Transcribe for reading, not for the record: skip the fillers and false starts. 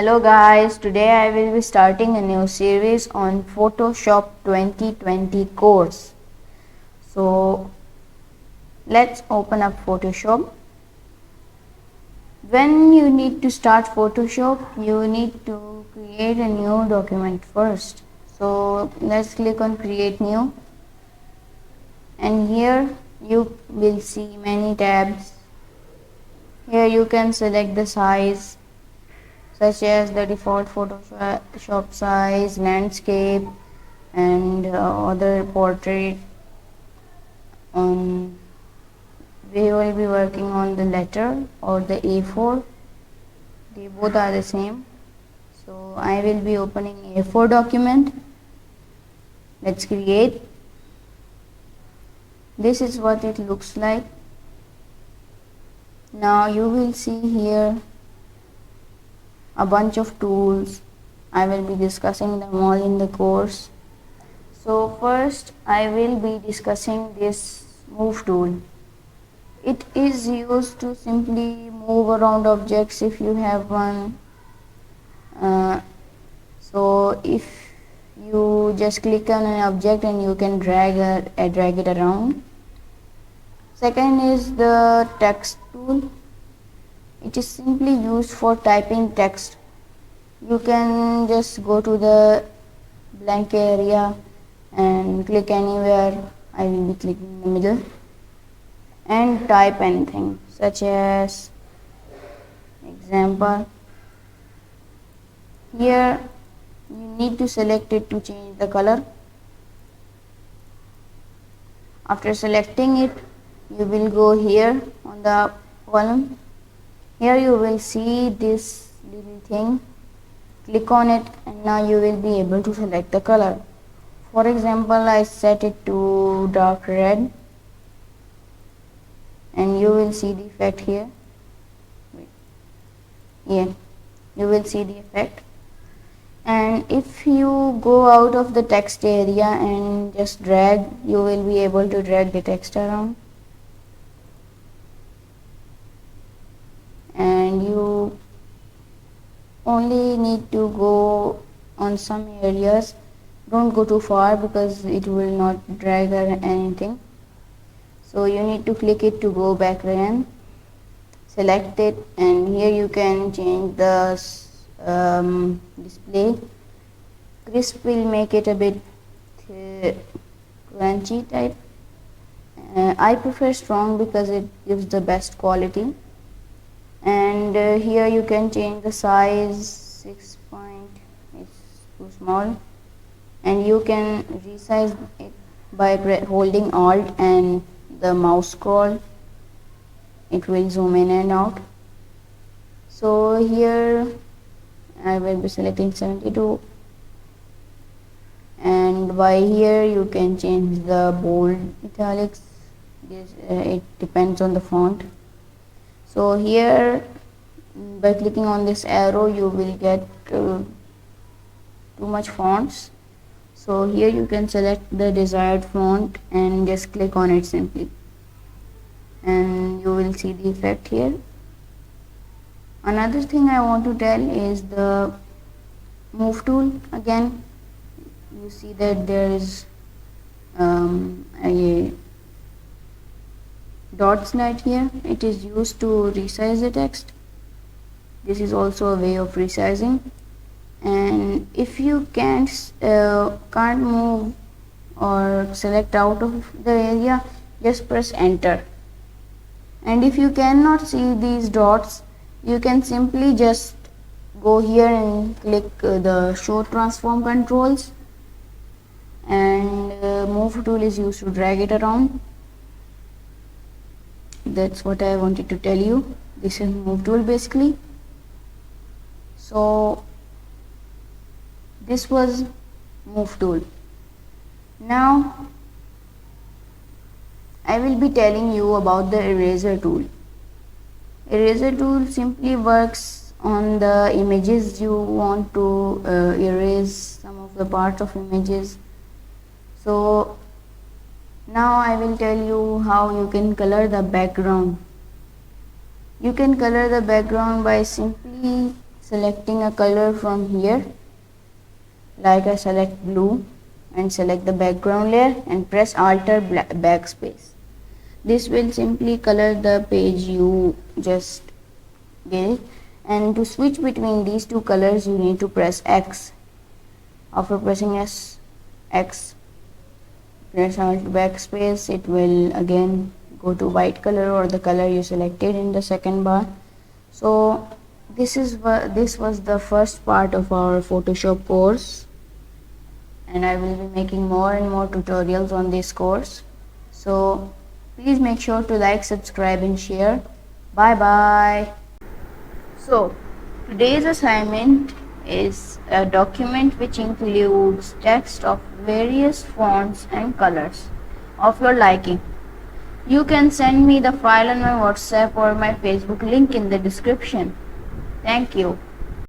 Hello guys, today I will be starting a new series on Photoshop 2020 course. So let's open up Photoshop. When you need to start Photoshop, you need to create a new document first. So let's click on create new, and here you will see many tabs. Here you can select the size, such as the default Photoshop size, landscape, and other portrait. On we will be working on the letter or the A4. They both are the same. So I will be opening A4 document. Let's create. This is what it looks like. Now you will see here a bunch of tools. I will be discussing them all in the course. So first I will be discussing this move tool. It is used to simply move around objects if you have one. So if you just click on an object and you can drag it around. Second is the text tool. It is simply used for typing text. You can just go to the blank area and click anywhere. I will be clicking in the middle and type anything, such as example. Here you need to select it to change the color. After selecting it, you will go here on the column. Here you will see this little thing. Click on it and now you will be able to select the color. For example, I set it to dark red, and you will see the effect here. Here you will see the effect. And if you go out of the text area and just drag, you will be able to drag the text around. And you only need to go on some areas. Don't go too far because it will not drag or anything. So you need to click it to go back again. Select it, and here you can change the display. Crisp will make it a bit crunchy type. I prefer strong because it gives the best quality. And here you can change the size. 6 point, it's too small, and you can resize it by holding Alt and the mouse scroll. It will zoom in and out. So here I will be selecting 72, and by here you can change the bold, italics. It depends on the font. So here, by clicking on this arrow, you will get too much fonts. So here you can select the desired font and just click on it simply, and you will see the effect here. Another thing I want to tell is the move tool. Again, you see that there is a dot slide here. It is used to resize the text. This is also a way of resizing. And if you can't move or select out of the area, just press enter. And if you cannot see these dots, you can simply just go here and click the show transform controls, and move tool is used to drag it around. That's what I wanted to tell you. This is move tool basically. So this was move tool. Now I will be telling you about the eraser tool. Eraser tool simply works on the images you want to erase some of the parts of images. So now I will tell you how you can color the background. You can color the background by simply selecting a color from here, like I select blue and select the background layer and press Alt or backspace. This will simply color the page you just did, and to switch between these two colors you need to press X. After pressing X, press Alt backspace, it will again go to white color or the color you selected in the second bar. So this was the first part of our Photoshop course, and I will be making more and more tutorials on this course. So please make sure to like, subscribe and share. Bye bye. So today's assignment is a document which includes text of various fonts and colors of your liking. You can send me the file on my WhatsApp or my Facebook link in the description. Thank you.